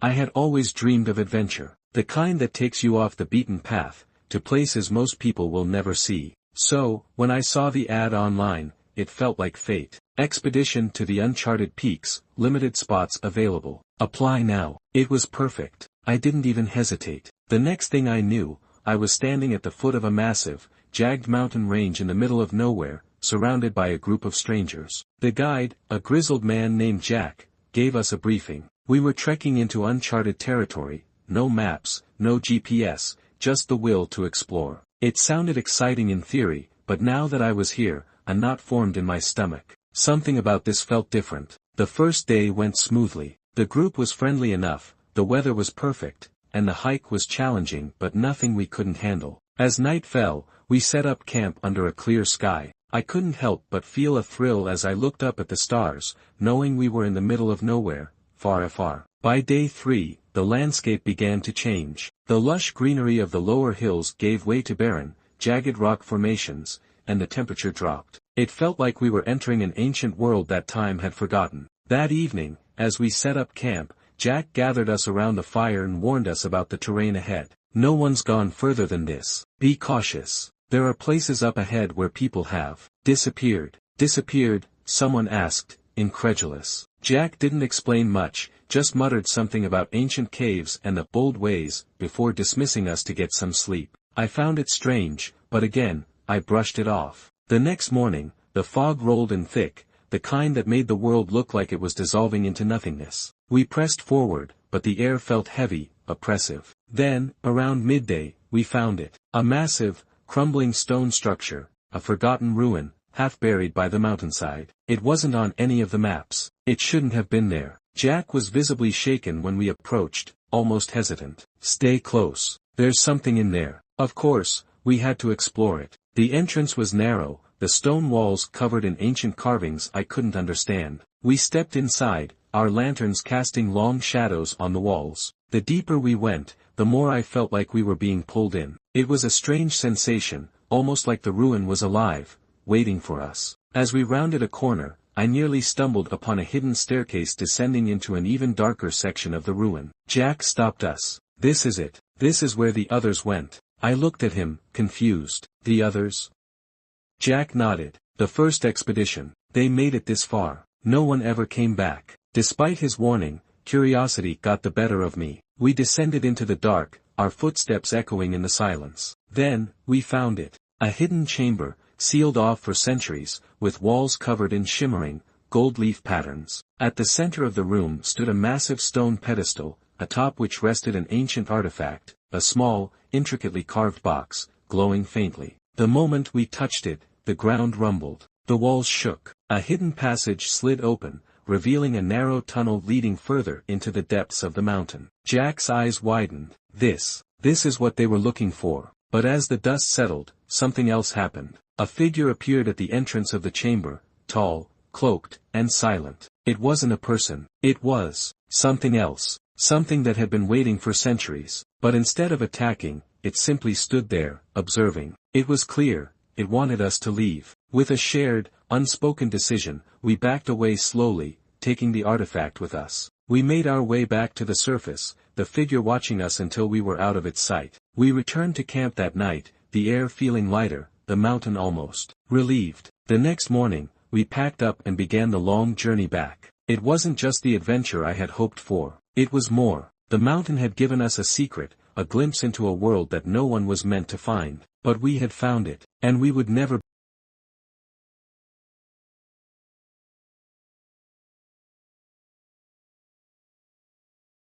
I had always dreamed of adventure, the kind that takes you off the beaten path, to places most people will never see. So, when I saw the ad online, it felt like fate. Expedition to the uncharted peaks, limited spots available. Apply now. It was perfect. I didn't even hesitate. The next thing I knew, I was standing at the foot of a massive, jagged mountain range in the middle of nowhere, surrounded by a group of strangers. The guide, a grizzled man named Jack, gave us a briefing. We were trekking into uncharted territory, no maps, no GPS, just the will to explore. It sounded exciting in theory, but now that I was here, a knot formed in my stomach. Something about this felt different. The first day went smoothly. The group was friendly enough, the weather was perfect, and the hike was challenging but nothing we couldn't handle. As night fell, we set up camp under a clear sky. I couldn't help but feel a thrill as I looked up at the stars, knowing we were in the middle of nowhere, far afar. By day 3, the landscape began to change. The lush greenery of the lower hills gave way to barren, jagged rock formations, and the temperature dropped. It felt like we were entering an ancient world that time had forgotten. That evening, as we set up camp, Jack gathered us around the fire and warned us about the terrain ahead. No one's gone further than this. Be cautious. There are places up ahead where people have disappeared. Disappeared, someone asked, incredulous. Jack didn't explain much, just muttered something about ancient caves and the bold ways, before dismissing us to get some sleep. I found it strange, but again, I brushed it off. The next morning, the fog rolled in thick, the kind that made the world look like it was dissolving into nothingness. We pressed forward, but the air felt heavy, oppressive. Then, around midday, we found it. A massive, crumbling stone structure, a forgotten ruin, half buried by the mountainside. It wasn't on any of the maps. It shouldn't have been there. Jack was visibly shaken when we approached, almost hesitant. Stay close. There's something in there. Of course, we had to explore it. The entrance was narrow, the stone walls covered in ancient carvings I couldn't understand. We stepped inside, our lanterns casting long shadows on the walls. The deeper we went, the more I felt like we were being pulled in. It was a strange sensation, almost like the ruin was alive, waiting for us. As we rounded a corner, I nearly stumbled upon a hidden staircase descending into an even darker section of the ruin. Jack stopped us. This is it. This is where the others went. I looked at him, confused. The others? Jack nodded. The first expedition. They made it this far. No one ever came back. Despite his warning, curiosity got the better of me. We descended into the dark, our footsteps echoing in the silence. Then, we found it. A hidden chamber, sealed off for centuries, with walls covered in shimmering, gold leaf patterns. At the center of the room stood a massive stone pedestal, atop which rested an ancient artifact, a small, intricately carved box, glowing faintly. The moment we touched it, the ground rumbled. The walls shook. A hidden passage slid open, revealing a narrow tunnel leading further into the depths of the mountain. Jack's eyes widened. This is what they were looking for. But as the dust settled, something else happened. A figure appeared at the entrance of the chamber, tall, cloaked, and silent. It wasn't a person. It was something else. Something that had been waiting for centuries. But instead of attacking, it simply stood there, observing. It was clear, it wanted us to leave. With a shared, unspoken decision, we backed away slowly, taking the artifact with us. We made our way back to the surface, the figure watching us until we were out of its sight. We returned to camp that night, the air feeling lighter, the mountain almost relieved. The next morning, we packed up and began the long journey back. It wasn't just the adventure I had hoped for. It was more. The mountain had given us a secret, a glimpse into a world that no one was meant to find. But we had found it, and we would never